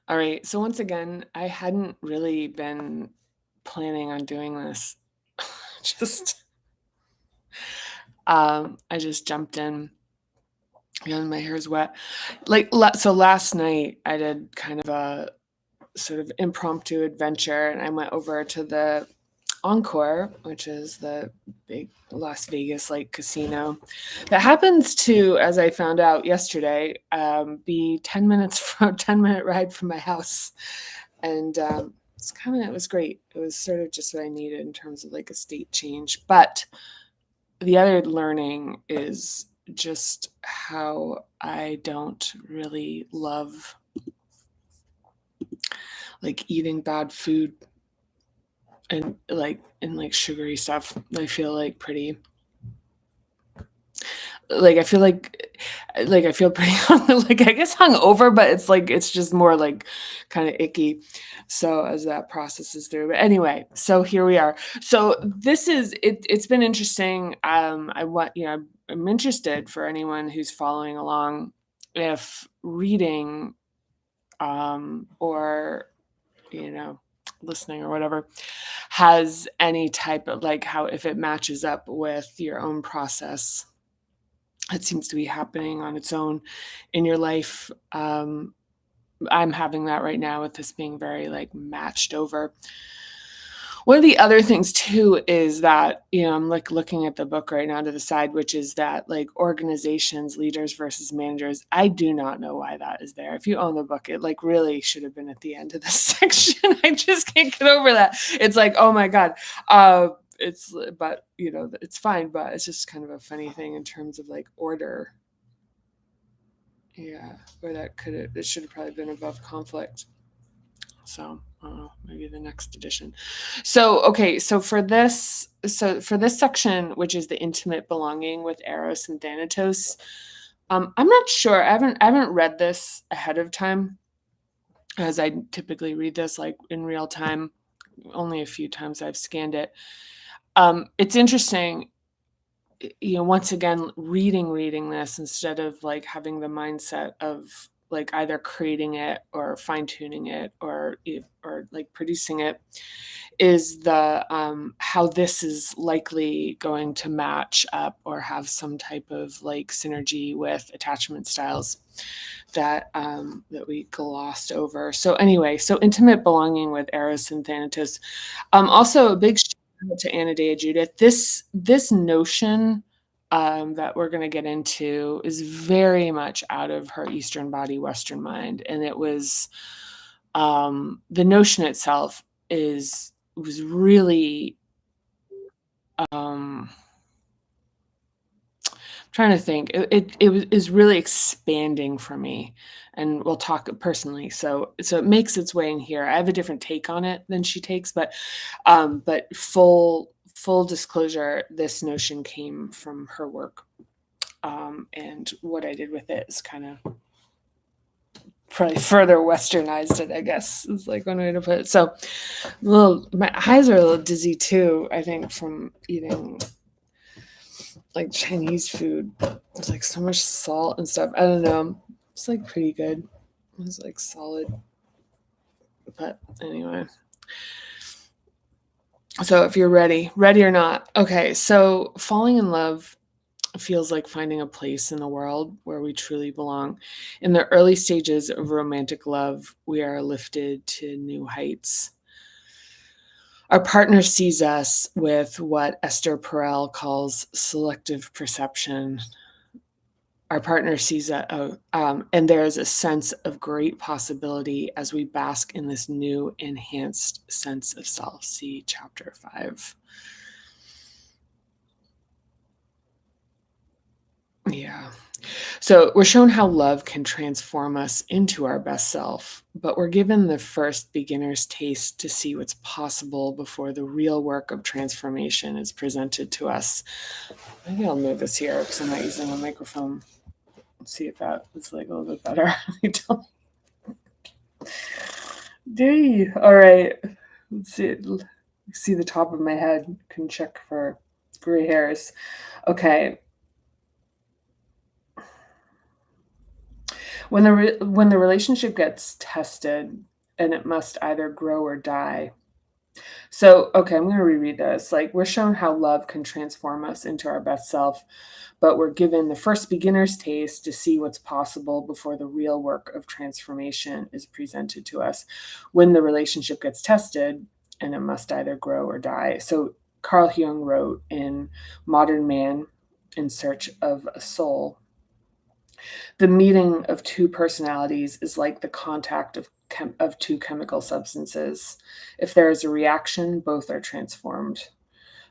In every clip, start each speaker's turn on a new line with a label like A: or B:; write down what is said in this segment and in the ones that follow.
A: All right. So once again, I hadn't really been planning on doing this. just I just jumped in and my hair's wet. So last night I did kind of a sort of impromptu adventure and I went over to the Encore, which is the big Las Vegas like casino that happens to, as I found out yesterday, be 10 minutes from 10-minute ride from my house. And it was great. It was sort of just what I needed in terms of like a state change. But the other learning is just how I don't really love like eating bad food and sugary stuff. I feel like pretty like I feel like I feel pretty like I guess hungover, but it's just more like kind of icky. So as that processes through. But anyway, so here we are. So this is it. It's been interesting. I want I'm interested for anyone who's following along if reading or listening or whatever has any type of like how if it matches up with your own process that seems to be happening on its own in your life. I'm having that right now with this being very like matched over. One of the other things too is that, I'm like looking at the book right now to the side, which is that like organizations, leaders versus managers. I do not know why that is there. If you own the book, it like really should have been at the end of this section. I just can't get over that. It's like, oh my God. But it's fine, but it's just kind of a funny thing in terms of like order. Yeah, or it should have probably been above conflict. So I don't know, maybe the next edition. So okay, for this section, which is the intimate belonging with Eros and Thanatos, I'm not sure. I haven't read this ahead of time, as I typically read this like in real time. Only a few times I've scanned it. It's interesting, once again, reading this instead of like having the mindset of like either creating it or fine tuning it or like producing it is the how this is likely going to match up or have some type of like synergy with attachment styles that we glossed over. So anyway, so intimate belonging with Eros and Thanatos. Also a big shout out to Anna Dea Judith. This notion that we're going to get into is very much out of her Eastern body, Western mind, and it was the notion itself was really trying to think. Is really expanding for me, and we'll talk personally. So it makes its way in here. I have a different take on it than she takes, but full disclosure, this notion came from her work, and what I did with it is kind of probably further westernized it, I guess is like one way to put it. So my eyes are a little dizzy too, I think, from eating like Chinese food. There's like so much salt and stuff. I don't know. It's like pretty good. It was like solid. But anyway. So if you're ready or not. Okay, so falling in love feels like finding a place in the world where we truly belong. In the early stages of romantic love, we are lifted to new heights. Our partner sees us with what Esther Perel calls selective perception. Our partner sees that, and there is a sense of great possibility as we bask in this new enhanced sense of self. See chapter 5. Yeah. So we're shown how love can transform us into our best self, but we're given the first beginner's taste to see what's possible before the real work of transformation is presented to us. Maybe I'll move this here because I'm not using a microphone. Let's see if that is like a little bit better. All right. Let's see. See the top of my head. Can check for gray hairs. Okay. When the relationship gets tested, and it must either grow or die. So, okay, I'm gonna reread this. Like, we're shown how love can transform us into our best self, but we're given the first beginner's taste to see what's possible before the real work of transformation is presented to us. When the relationship gets tested, and it must either grow or die. So, Carl Jung wrote in Modern Man in Search of a Soul, the meeting of two personalities is like the contact of two chemical substances. If there is a reaction, both are transformed.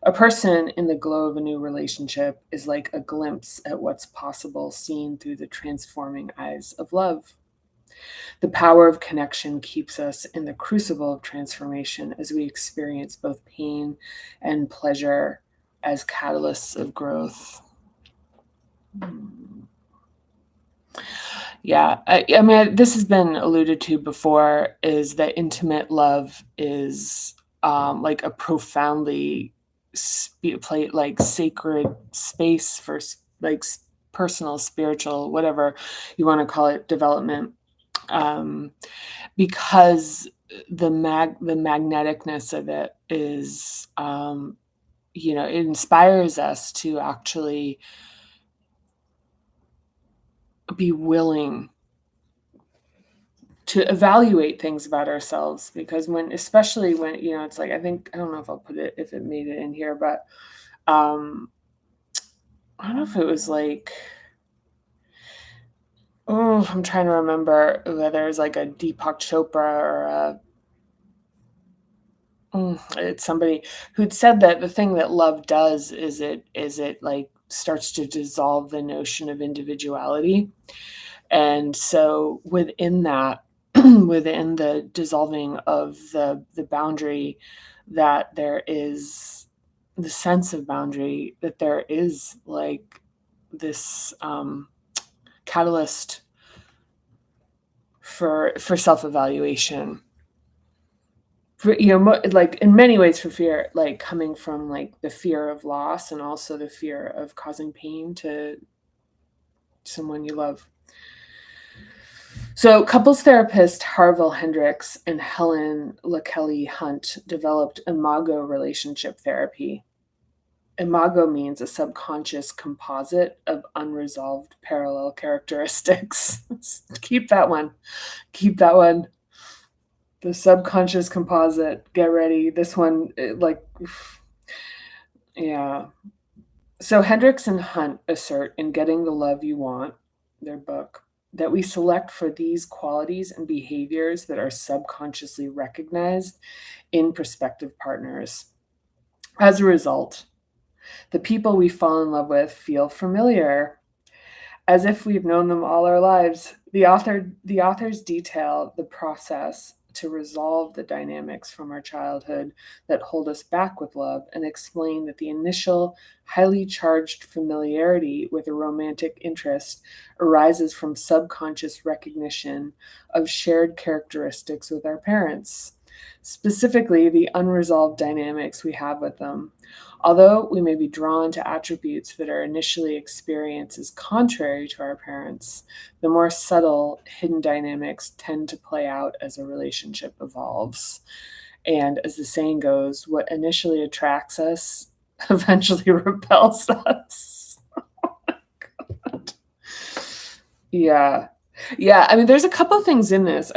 A: A person in the glow of a new relationship is like a glimpse at what's possible seen through the transforming eyes of love. The power of connection keeps us in the crucible of transformation as we experience both pain and pleasure as catalysts of growth. Yeah, I mean, this has been alluded to before, is that intimate love is, like a profoundly like sacred space for personal, spiritual, whatever you want to call it, development, um, because the magneticness of it is, it inspires us to actually be willing to evaluate things about ourselves, because especially when, it's like, I don't know if I'll put it, if it made it in here, but um I don't know if it was like, oh, I'm trying to remember whether it's like a Deepak Chopra or it's somebody who'd said that the thing that love does is it like starts to dissolve the notion of individuality. And so within that, within the dissolving of the boundary, that there is the sense of boundary, that there is like this catalyst for self-evaluation. Like in many ways for fear, like coming from like the fear of loss and also the fear of causing pain to someone you love. So, couples therapist Harville Hendricks and Helen LaKelly Hunt developed imago relationship therapy. Imago means a subconscious composite of unresolved parallel characteristics. Keep that one. Keep that one. The subconscious composite. Get ready. This one, yeah. So Hendricks and Hunt assert in Getting the Love You Want, their book, that we select for these qualities and behaviors that are subconsciously recognized in prospective partners. As a result, the people we fall in love with feel familiar, as if we've known them all our lives. The authors detail the process to resolve the dynamics from our childhood that hold us back with love, and explain that the initial highly charged familiarity with a romantic interest arises from subconscious recognition of shared characteristics with our parents, specifically the unresolved dynamics we have with them. Although we may be drawn to attributes that are initially experienced as contrary to our parents, the more subtle, hidden dynamics tend to play out as a relationship evolves. And as the saying goes, what initially attracts us eventually repels us. Yeah. Yeah. I mean, there's a couple things in this.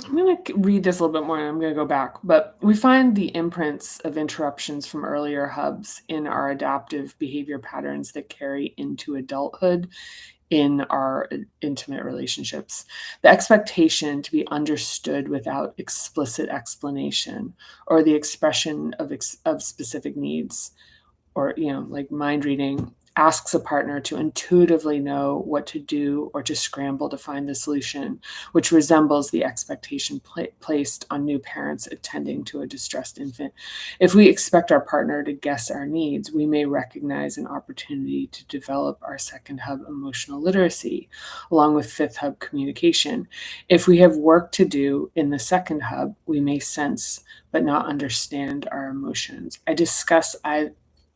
A: I'm going to read this a little bit more and I'm going to go back. But we find the imprints of interruptions from earlier hubs in our adaptive behavior patterns that carry into adulthood in our intimate relationships. The expectation to be understood without explicit explanation, or the expression of specific needs, or like mind reading, asks a partner to intuitively know what to do or to scramble to find the solution, which resembles the expectation placed on new parents attending to a distressed infant. If we expect our partner to guess our needs, we may recognize an opportunity to develop our second hub, emotional literacy, along with fifth hub, communication. If we have work to do in the second hub, we may sense but not understand our emotions.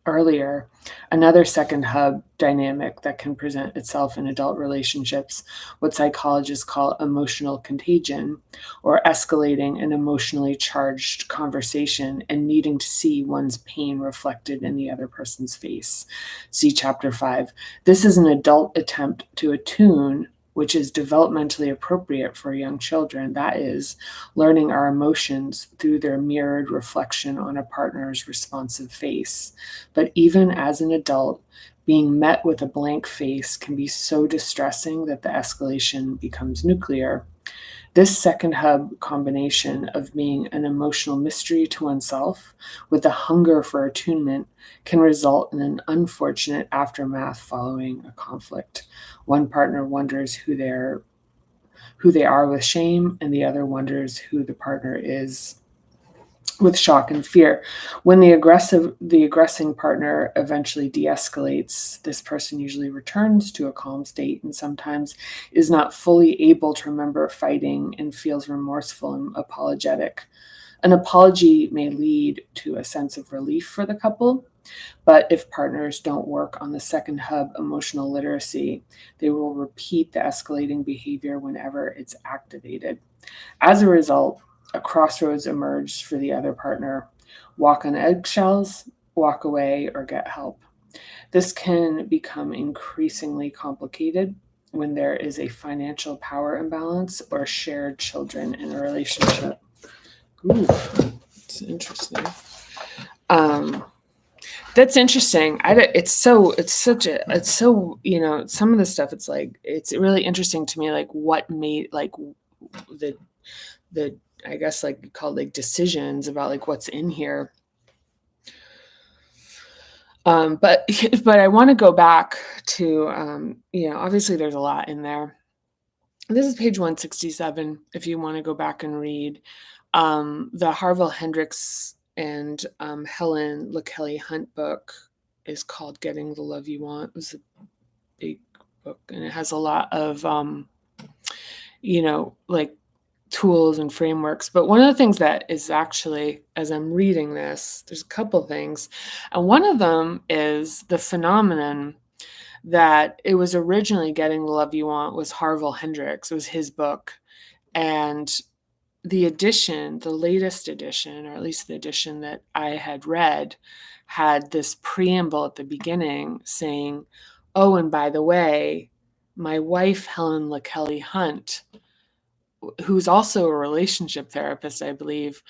A: earlier, another second hub dynamic that can present itself in adult relationships, what psychologists call emotional contagion, or escalating an emotionally charged conversation and needing to see one's pain reflected in the other person's face. See Chapter 5. This is an adult attempt to attune which is developmentally appropriate for young children. That is, learning our emotions through their mirrored reflection on a partner's responsive face. But even as an adult, being met with a blank face can be so distressing that the escalation becomes nuclear. This second hub combination of being an emotional mystery to oneself with a hunger for attunement can result in an unfortunate aftermath following a conflict. One partner wonders who they are with shame, and the other wonders who the partner is with shock and fear. When the aggressing partner eventually de-escalates, this person usually returns to a calm state and sometimes is not fully able to remember fighting and feels remorseful and apologetic. An apology may lead to a sense of relief for the couple, but if partners don't work on the second hub emotional literacy, they will repeat the escalating behavior whenever it's activated. As a result, a crossroads emerges for the other partner: walk on eggshells, walk away, or get help. This can become increasingly complicated when there is a financial power imbalance or shared children in a relationship. Ooh, it's interesting. Um, that's interesting. It's so, some of the stuff, it's like, it's really interesting to me, like what made, like the, I guess, like called like decisions about like what's in here. But but I want to go back to, obviously there's a lot in there. This is page 167 if you want to go back and read. The Harville Hendricks and Helen LaKelly Hunt book is called Getting the Love You Want. It was a big book, and it has a lot of, like tools and frameworks. But one of the things that is actually, as I'm reading this, there's a couple things. And one of them is the phenomenon that it was originally Getting the Love You Want was Harville Hendricks. It was his book. And the edition, the latest edition, or at least the edition that I had read, had this preamble at the beginning saying, oh, and by the way, my wife, Helen LaKelly Hunt, who's also a relationship therapist, I believe,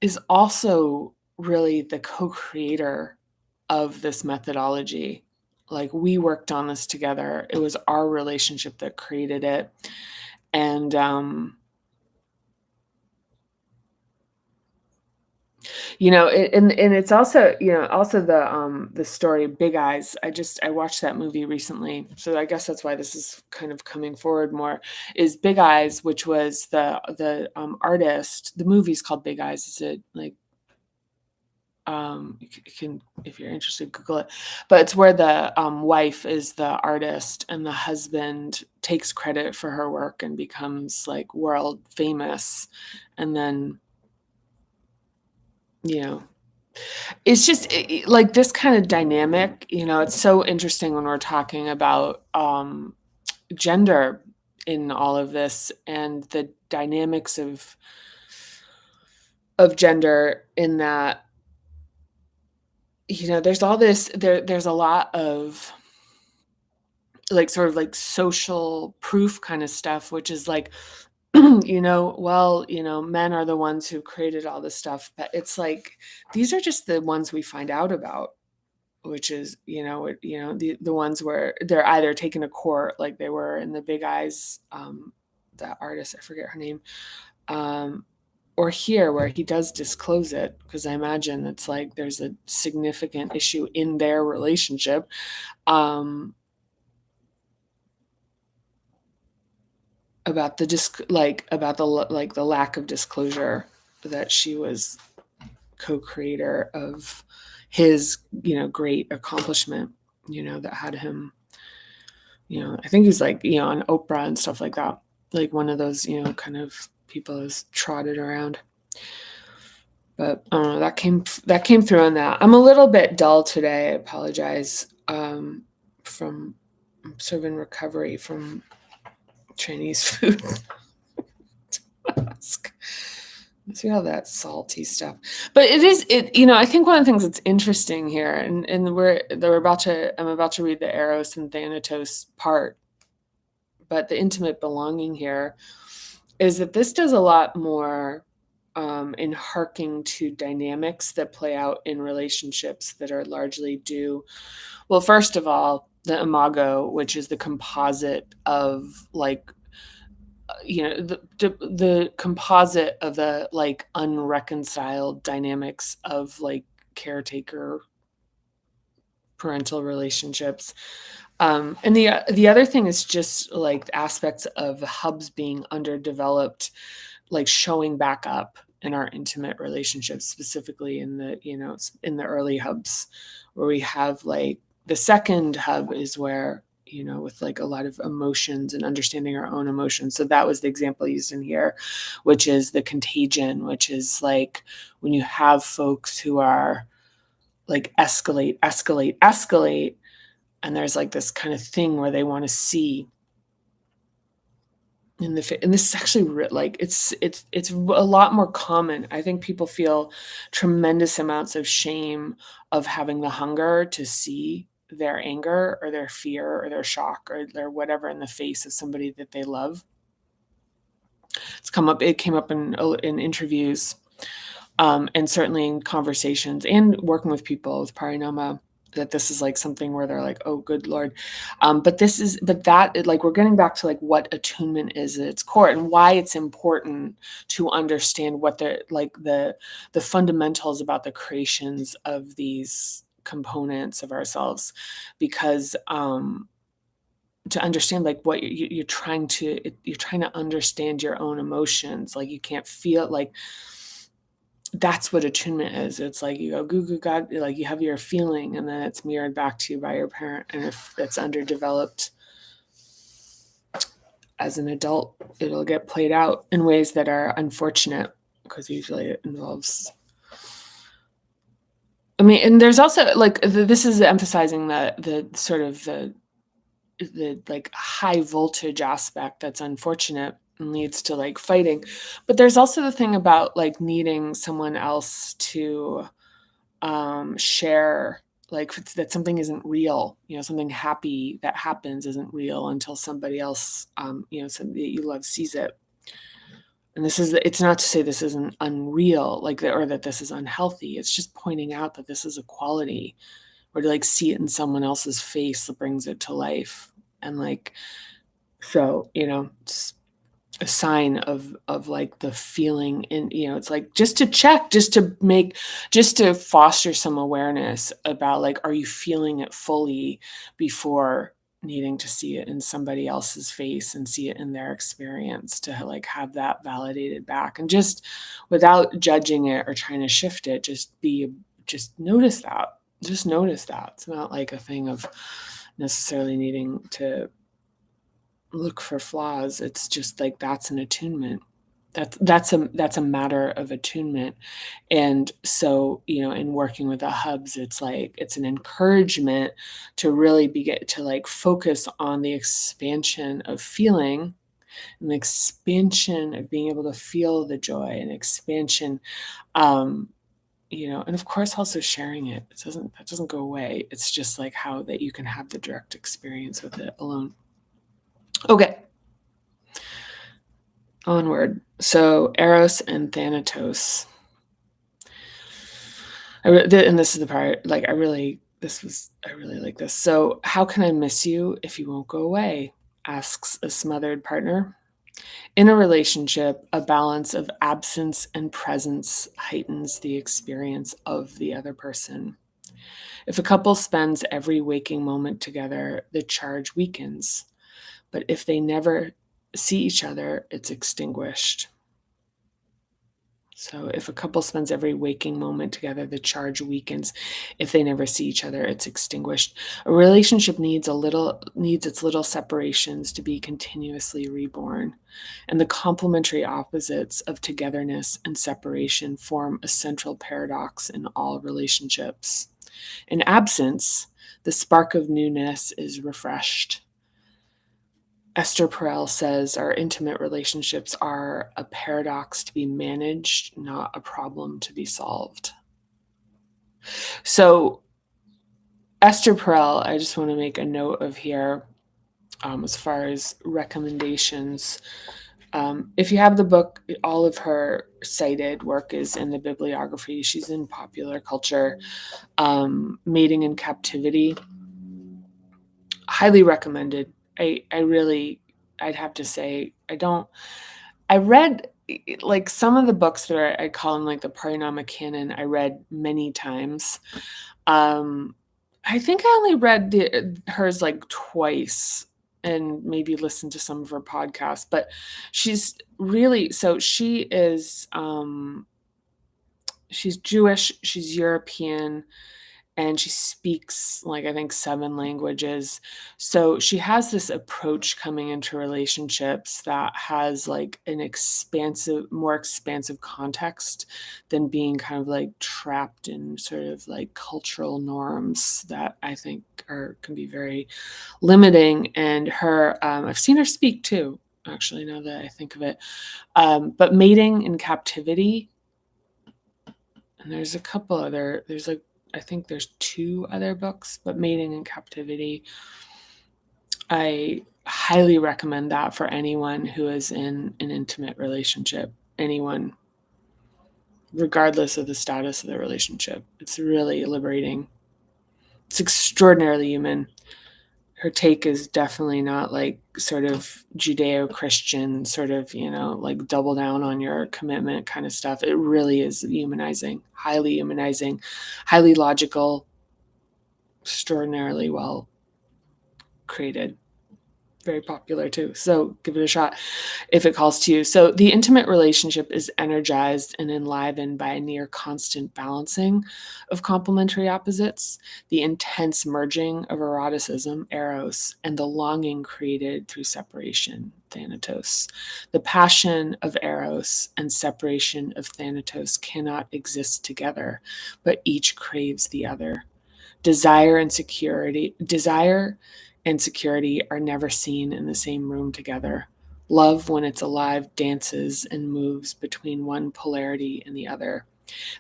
A: is also really the co-creator of this methodology. Like, we worked on this together. It was our relationship that created it. And and it's also, also the story Big Eyes. I watched that movie recently, so I guess that's why this is kind of coming forward more. Is Big Eyes, which was the artist. The movie's called Big Eyes. Is it like, you can, if you're interested, Google it. But it's where the wife is the artist and the husband takes credit for her work and becomes like world famous, and then it's just like this kind of dynamic. It's so interesting when we're talking about gender in all of this, and the dynamics of gender, in that there's all this, there's a lot of like sort of like social proof kind of stuff, which is like, men are the ones who created all this stuff, but it's like these are just the ones we find out about, which is, the ones where they're either taken to court, like they were in the Big Eyes, that artist, I forget her name, or here where he does disclose it, because I imagine it's like there's a significant issue in their relationship, about the lack of disclosure that she was co-creator of his, great accomplishment, that had him, I think he's like, on Oprah and stuff like that. Like one of those, kind of people is trotted around. But I don't know, that came through on that. I'm a little bit dull today. I apologize. From I'm sort of in recovery from Chinese food. See all that salty stuff. But I think one of the things that's interesting here, and I'm about to read the Eros and Thanatos part, but the intimate belonging here is that this does a lot more in harking to dynamics that play out in relationships that are largely due, well, first of all, the imago, which is the composite of like, the composite of the like unreconciled dynamics of like caretaker parental relationships. And the other thing is just like aspects of hubs being underdeveloped, like showing back up in our intimate relationships, specifically in in the early hubs, where we have like the second hub is where, with like a lot of emotions and understanding our own emotions. So that was the example used in here, which is the contagion, which is like when you have folks who are like escalate, escalate, escalate, and there's like this kind of thing where they want to see and this is actually like it's a lot more common. I think people feel tremendous amounts of shame of having the hunger to see their anger or their fear or their shock or their whatever in the face of somebody that they love. It came up in interviews, and certainly in conversations and working with people with parinoma, that this is like something where they're like, oh, good Lord. Like, we're getting back to like what attunement is at its core and why it's important to understand what the fundamentals about the creations of these components of ourselves, because to understand like what you're trying to understand your own emotions. Like, you can't feel like that's what attunement is. It's like you go goo goo god, like you have your feeling and then it's mirrored back to you by your parent. And if it's underdeveloped as an adult, it'll get played out in ways that are unfortunate, because usually it involves, and there's also like this is emphasizing the sort of the like high voltage aspect that's unfortunate and leads to like fighting. But there's also the thing about like needing someone else to share, like that something isn't real, something happy that happens isn't real until somebody else, somebody that you love sees it. And it's not to say this isn't unreal, like or that this is unhealthy. It's just pointing out that this is a quality, or to like see it in someone else's face that brings it to life. And like, so, it's a sign of like the feeling in, it's like just to check, just to foster some awareness about like, are you feeling it fully before needing to see it in somebody else's face and see it in their experience, to like have that validated back, and just without judging it or trying to shift it, just notice that. Just notice that. It's not like a thing of necessarily needing to look for flaws. It's just like that's an attunement. That's a matter of attunement. And so, in working with the hubs, it's like it's an encouragement to really to like focus on the expansion of feeling, and the expansion of being able to feel the joy, and expansion, and of course also sharing it. That doesn't go away. It's just like how that you can have the direct experience with it alone. Okay. Onward. So Eros and Thanatos. And this is the part, like, I really like this. So, how can I miss you if you won't go away? Asks a smothered partner. In a relationship, a balance of absence and presence heightens the experience of the other person. If a couple spends every waking moment together, the charge weakens. But if they never see each other, it's extinguished. So if a couple spends every waking moment together, the charge weakens. If they never see each other, it's extinguished. A relationship needs its little separations to be continuously reborn. And the complementary opposites of togetherness and separation form a central paradox in all relationships. In absence, the spark of newness is refreshed. Esther Perel says our intimate relationships are a paradox to be managed, not a problem to be solved. So, Esther Perel, I just want to make a note of here as far as recommendations. If you have the book, all of her cited work is in the bibliography. She's in popular culture. Mating in Captivity, highly recommended. I'd have to say, I read like some of the books that I call them like the Parinomic canon. I read many times. I think I only read hers like twice and maybe listened to some of her podcasts, but she's really, so she's Jewish, she's European, and she speaks like I think 7 languages. So she has this approach coming into relationships that has like more expansive context than being kind of like trapped in sort of like cultural norms that I think can be very limiting. And I've seen her speak too, actually, now that I think of it. But Mating in Captivity, and there's a couple other, I think there's 2 other books, but Mating in Captivity, I highly recommend that for anyone who is in an intimate relationship, anyone, regardless of the status of the relationship. It's really liberating. It's extraordinarily human. Her take is definitely not like sort of Judeo-Christian, sort of, like double down on your commitment kind of stuff. It really is humanizing, highly logical, extraordinarily well created, very popular too. So give it a shot if it calls to you. So the intimate relationship is energized and enlivened by a near constant balancing of complementary opposites, the intense merging of eroticism, Eros, and the longing created through separation, Thanatos. The passion of Eros and separation of Thanatos cannot exist together, but each craves the other. Desire and security are never seen in the same room together. Love, when it's alive, dances and moves between one polarity and the other.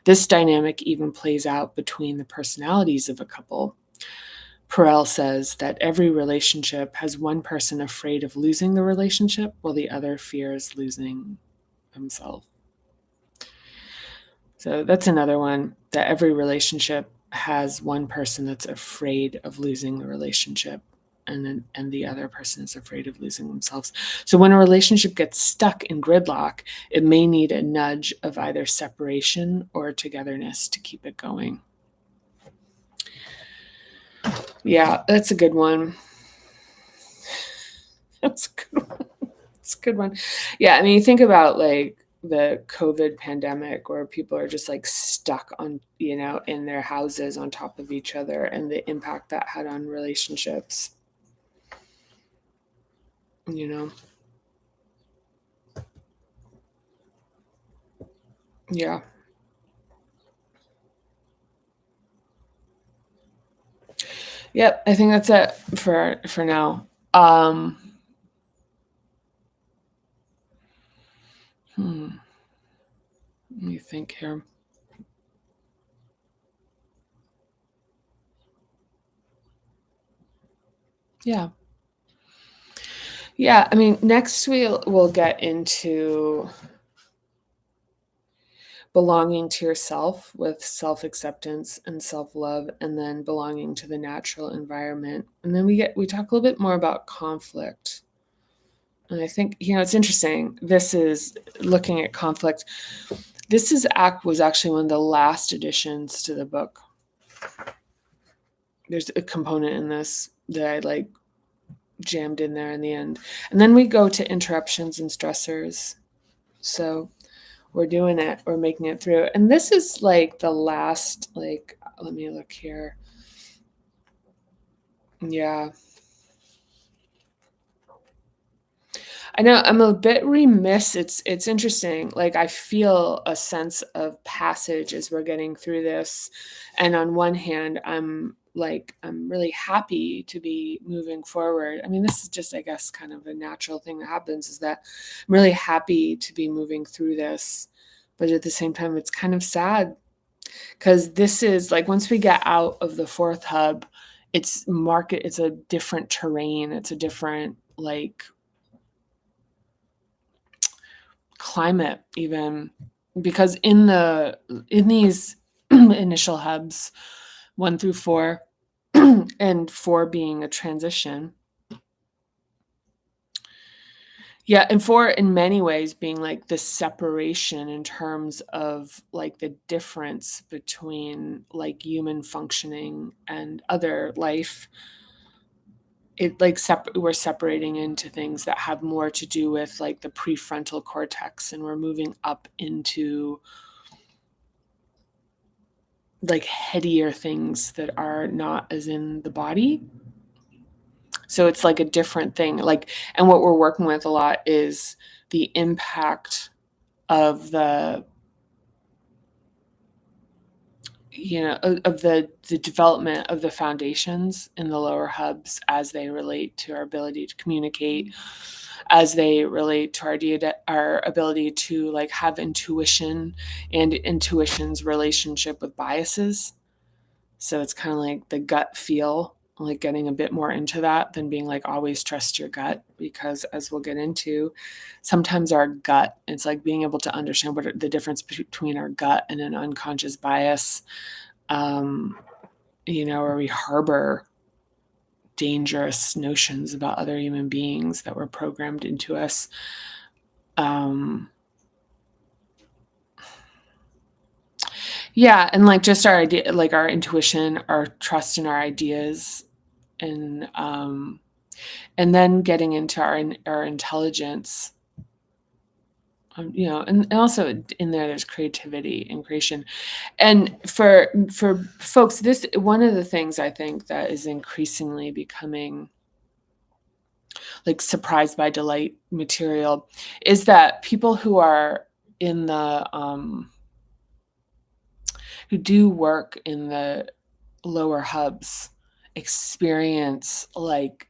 A: This dynamic even plays out between the personalities of a couple. Perel says that every relationship has one person afraid of losing the relationship while the other fears losing himself. So that's another one, that every relationship has one person that's afraid of losing the relationship, and the other person is afraid of losing themselves. So when a relationship gets stuck in gridlock, it may need a nudge of either separation or togetherness to keep it going. Yeah, that's a good one. That's a good one. That's a good one. Yeah, I mean, you think about like the COVID pandemic where people are just like stuck on, in their houses on top of each other, and the impact that had on relationships. Yeah. Yep, I think that's it for now. Let me think here. Yeah. Yeah, I mean, next we'll get into belonging to yourself with self-acceptance and self-love, and then belonging to the natural environment. And then we talk a little bit more about conflict. And I think, it's interesting. This is looking at conflict. Was actually one of the last additions to the book. There's a component in this that I like jammed in there in the end. And then we go to interruptions and stressors. So we're doing it. We're making it through. And this is like the last, like, let me look here. Yeah. I know I'm a bit remiss. It's interesting. Like I feel a sense of passage as we're getting through this. And on one hand, I'm really happy to be moving forward. I mean, this is just, I guess, kind of a natural thing that happens is that I'm really happy to be moving through this. But at the same time, it's kind of sad because this is like once we get out of the fourth hub, it's a different terrain. It's a different like climate even because in these initial hubs 1 through 4 and 4 being a transition, yeah, and 4 in many ways being like the separation in terms of like the difference between like human functioning and other life. It like we're separating into things that have more to do with like the prefrontal cortex, and we're moving up into like headier things that are not as in the body. So it's like a different thing. Like, and what we're working with a lot is the impact of the, of the development of the foundations in the lower hubs as they relate to our ability to communicate, as they relate to our ability to like have intuition and intuition's relationship with biases. So it's kind of like the gut feel, like getting a bit more into that than being like always trust your gut, because as we'll get into, sometimes our gut, it's like being able to understand what the difference between our gut and an unconscious bias, where we harbor dangerous notions about other human beings that were programmed into us. Yeah, and like just our idea, like our intuition, our trust in our ideas, and then getting into our intelligence, and also in there's creativity and creation. And for folks, this one of the things I think that is increasingly becoming like surprised by delight material is that people who are in the who do work in the lower hubs experience like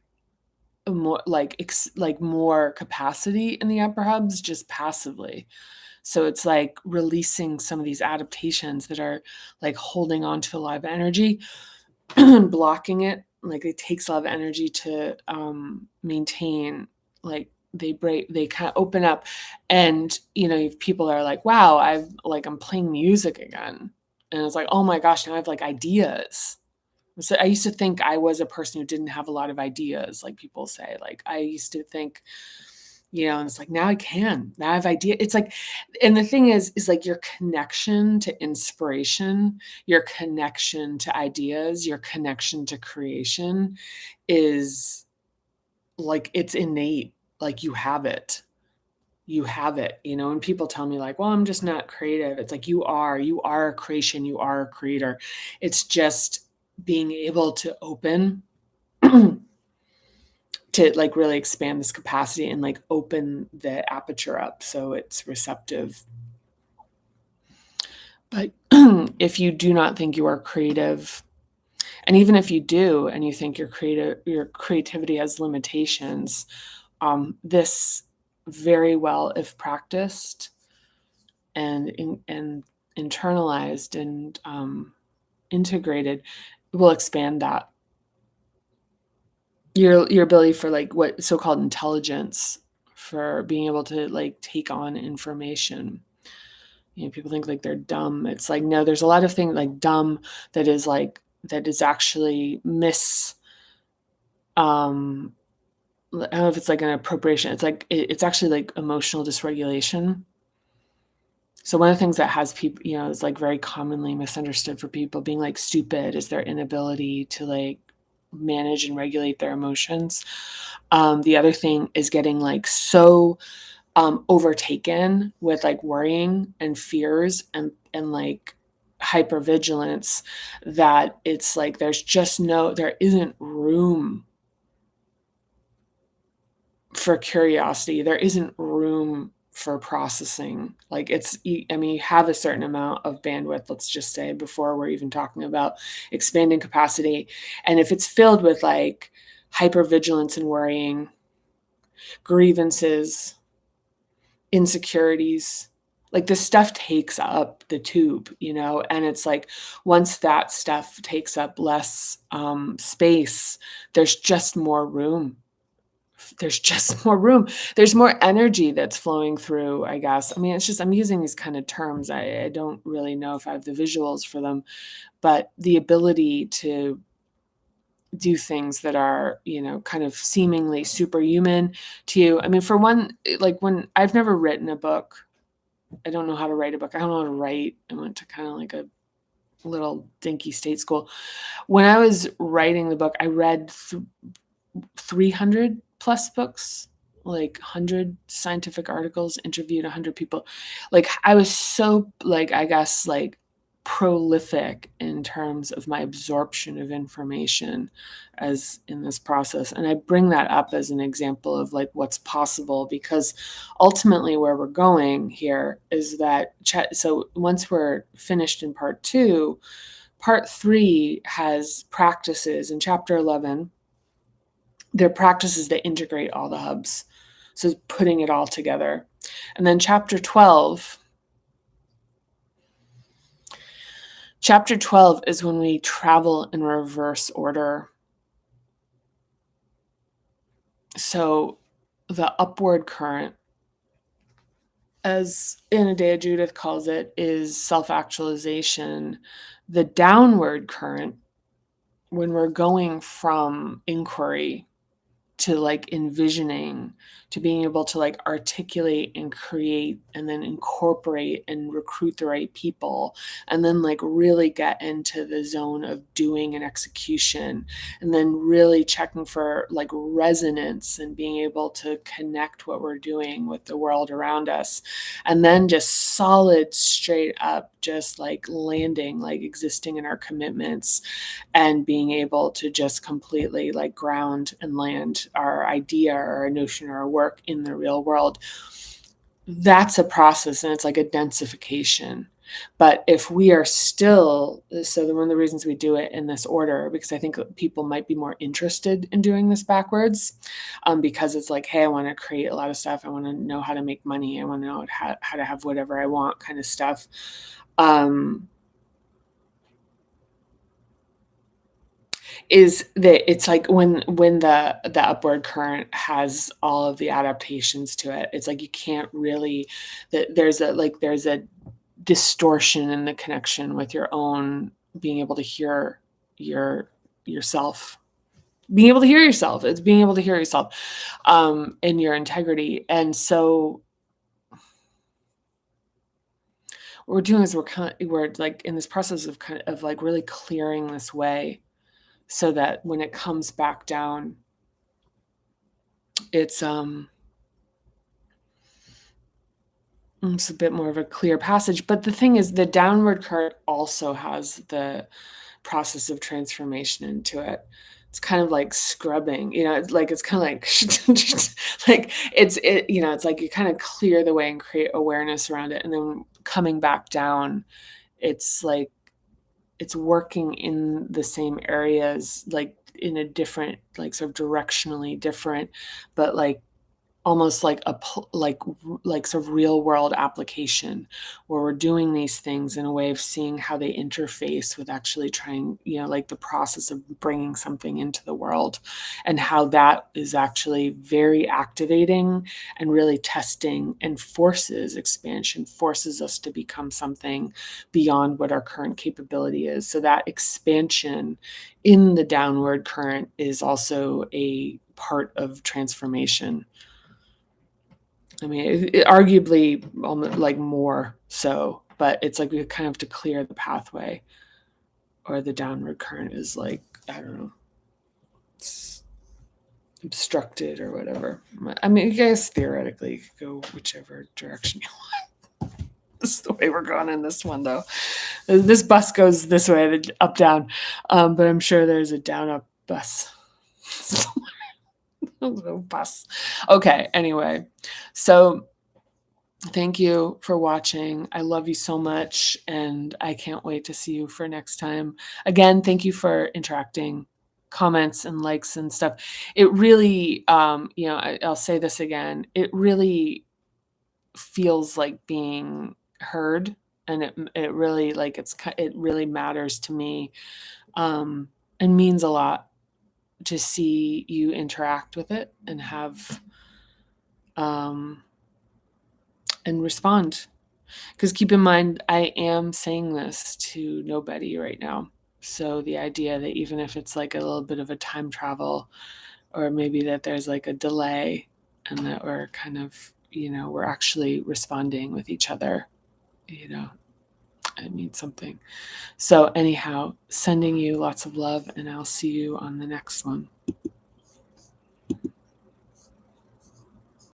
A: more more capacity in the upper hubs just passively. So it's like releasing some of these adaptations that are like holding on to a lot of energy and blocking it. Like it takes a lot of energy to maintain. Like they kind of open up, and if people are like, wow, I'm playing music again, and it's like, oh my gosh, now I have like ideas. So I used to think I was a person who didn't have a lot of ideas, like people say. Like I used to think, and it's like now I have idea. It's like, and the thing is like your connection to inspiration, your connection to ideas, your connection to creation is like it's innate. Like you have it. You have it, and people tell me like, well, I'm just not creative. It's like you are a creation, you are a creator. It's just being able to open to like really expand this capacity and like open the aperture up so it's receptive. But if you do not think you are creative, and even if you do and you think your creativity has limitations, this very well, if practiced and internalized and integrated, will expand that your ability for like what so-called intelligence, for being able to like take on information. People think like they're dumb. It's like, no, there's a lot of things like dumb that is actually I don't know if it's like an appropriation. It's like it's actually like emotional dysregulation. So one of the things that has people, is like very commonly misunderstood for people being like stupid is their inability to like manage and regulate their emotions. The other thing is getting like so overtaken with like worrying and fears and like hypervigilance, that it's like there isn't room for curiosity. There isn't room for processing. Like I mean, you have a certain amount of bandwidth, let's just say, before we're even talking about expanding capacity. And if it's filled with like hypervigilance and worrying, grievances, insecurities, like this stuff takes up the tube, and it's like once that stuff takes up less space, there's just more room. There's just more room. There's more energy that's flowing through, I guess. I mean, it's just I'm using these kind of terms. I don't really know if I have the visuals for them, but the ability to do things that are, kind of seemingly superhuman to you. I mean, for one, like when I've never written a book, I don't know how to write a book. I don't know how to write. I went to kind of like a little dinky state school. When I was writing the book, I read 300 plus books, like 100 scientific articles, interviewed 100 people. Like I was so like, I guess like prolific in terms of my absorption of information as in this process. And I bring that up as an example of like what's possible, because ultimately where we're going here is that so once we're finished in part 2, part 3 has practices in chapter 11. They're practices that integrate all the hubs. So putting it all together. And then chapter 12 is when we travel in reverse order. So the upward current, as Anodea Judith calls it, is self-actualization. The downward current, when we're going from inquiry to like envisioning, to being able to like articulate and create and then incorporate and recruit the right people, and then like really get into the zone of doing and execution, and then really checking for like resonance and being able to connect what we're doing with the world around us, and then just solid straight up just like landing, like existing in our commitments and being able to just completely like ground and land our idea or our notion or our work in the real world. That's a process, and it's like a densification. But if we are still, so one of the reasons we do it in this order, because I think people might be more interested in doing this backwards, because it's like, hey, I want to create a lot of stuff. I want to know how to make money. I want to know how to have whatever I want kind of stuff. Is that it's like when the upward current has all of the adaptations to it, it's like you can't really, that there's a distortion in the connection with your own being able to hear yourself, being able to hear yourself. It's being able to hear yourself in your integrity. And so what we're doing is we're like in this process of kind of like really clearing this way, so that when it comes back down, it's a bit more of a clear passage. But the thing is, the downward current also has the process of transformation into it. It's kind of like scrubbing, it's kind of like like it's like you kind of clear the way and create awareness around it, and then coming back down, it's like it's working in the same areas, like in a different, like sort of directionally different, but like almost like like sort of real world application, where we're doing these things in a way of seeing how they interface with actually trying, like the process of bringing something into the world, and how that is actually very activating and really testing and forces expansion, forces us to become something beyond what our current capability is. So that expansion in the downward current is also a part of transformation. I mean, arguably almost like more so, but it's like we kind of have to clear the pathway, or the downward current is like, I don't know. obstructed or whatever. I mean, you guys theoretically could go whichever direction you want. This is the way we're going in this one, though. This bus goes this way, the up down, but I'm sure there's a down up bus. Bus. Okay. Anyway, so thank you for watching. I love you so much, and I can't wait to see you for next time. Again, thank you for interacting, comments and likes and stuff. It really, I'll say this again. It really feels like being heard, and it really it really matters to me, and means a lot to see you interact with it and have and respond. Because keep in mind, I am saying this to nobody right now. So the idea that even if it's like a little bit of a time travel, or maybe that there's like a delay and that we're kind of, we're actually responding with each other, it means something. So anyhow, sending you lots of love, and I'll see you on the next one.